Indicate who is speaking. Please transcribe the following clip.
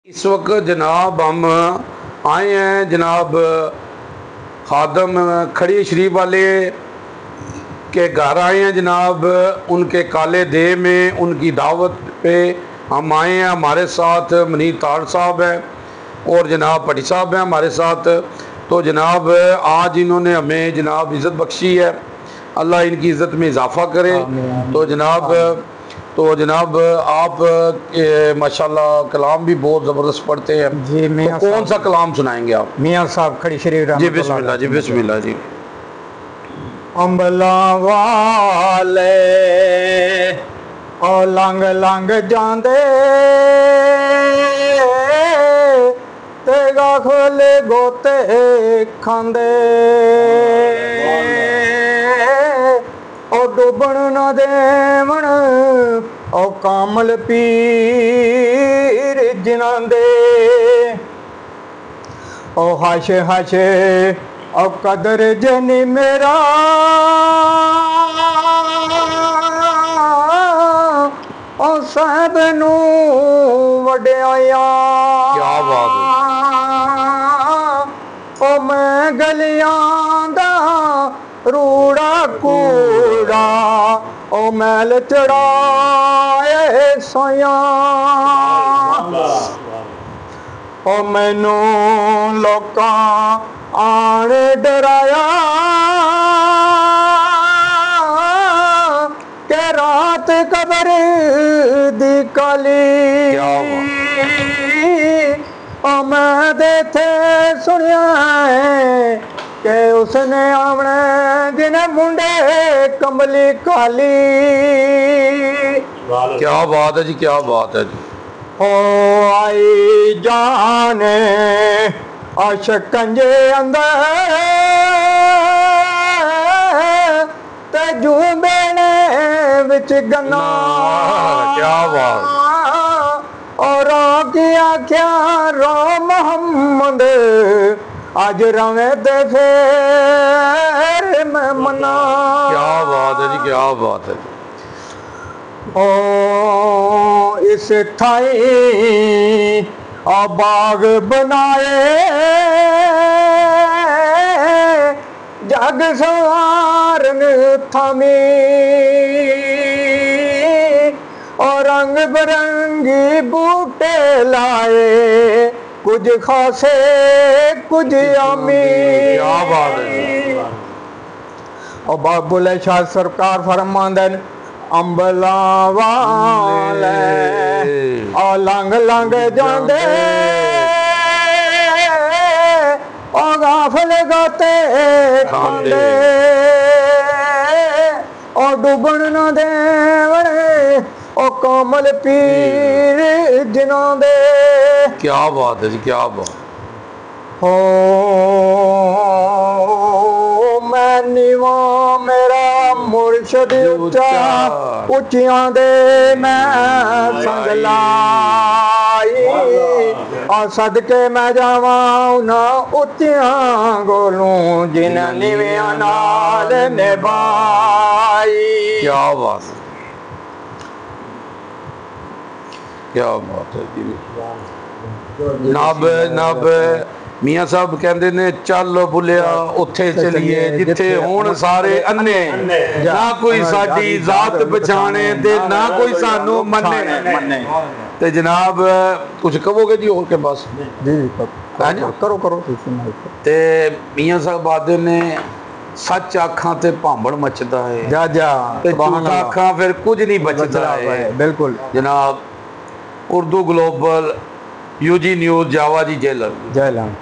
Speaker 1: इस वक्त जनाब हम आए हैं जनाब खादम खड़ी शरीफ वाले के घर आए हैं जनाब। उनके काले दे में उनकी दावत पे हम आए हैं। हमारे साथ मनीर ताड़ साहब है और जनाब पटी साहब हैं हमारे साथ। तो जनाब आज इन्होंने हमें जनाब इज़्ज़त बख्शी है, अल्लाह इनकी इज़्ज़त में इजाफ़ा करे। तो जनाब आप माशाल्लाह कलाम भी बहुत ज़बरदस्त पढ़ते हैं जी। तो कौन सा कलाम सुनाएंगे आप?
Speaker 2: मियाँ साहब खड़ी शरीफ
Speaker 1: जी बिस्मिल्लाह जी बिस्मिल्लाह जी।
Speaker 2: अंबला वाले ओ लंग लंग जांदे तेगा खोले गोते खांदे ओ डुबण न देवण ओ कामल पीर जिन्हां दे ओ हाशे हाशे ओ कदर जनी मेरा ओ साहब नू वड्याया।
Speaker 1: क्या बात है।
Speaker 2: ओ मैं गलियां दा रूड़ा कूड़ा ओ मैल चढ़ाए सोया ओ मैनू लोकां आण डराया के रात कबर दी काली ओ मैं देथे सुनिया के उसने आवने दिन मुंडे कमली काली।
Speaker 1: क्या बात है जी, क्या बात है जी।
Speaker 2: ओ आई जाने अशकंजे अंदर ते जुबेने विच गन्ना।
Speaker 1: क्या बात।
Speaker 2: और की आख्या रो मोहम्मद आज रवे दे फेर मैं मना।
Speaker 1: क्या बात है जी, क्या बात है जी।
Speaker 2: ओ इस ठाई बाग बनाए जग सवारन थामी और रंग बिरंगी बूटे लाए कुछ खासे कुछ आमी।
Speaker 1: क्या बात है।
Speaker 2: और बाबुल शाह सरकार फरमांदन अंबला वाले और लंग लंग जांदे और गाफल गाते खांदे और डुबण न देवणे और कामल पीर जिन्हां दे।
Speaker 1: क्या बात है जी, क्या बात।
Speaker 2: हो मैं निवा मेरा मुर्शद उच्चा उच्चियां दे मैं संग लाई और सदके मैं जावां ना उच्चियां गोलूं जिन निवियां नाल निभाई।
Speaker 1: क्या बात है, क्या बात है जी। नब मियाँ साहब कहते ने चल बुलिया उत्थे चलिए जिथे होण सारे अन्ने ना कोई साडी जात पछाणे ते ना कोई सानू मन्ने। ते जनाब कुछ कहोगे जी और के पास?
Speaker 2: जी करो करो।
Speaker 1: ते मियाँ साहब आदे ने सच आखा ते भांबड़ मचदा है
Speaker 2: जा जा
Speaker 1: ते झूठ आखा फिर कुछ नहीं बचदा है।
Speaker 2: बिल्कुल
Speaker 1: जनाब उर्दू ग्लोबल यूजी न्यूज़ जावा जी जेलर।
Speaker 2: जय लाल।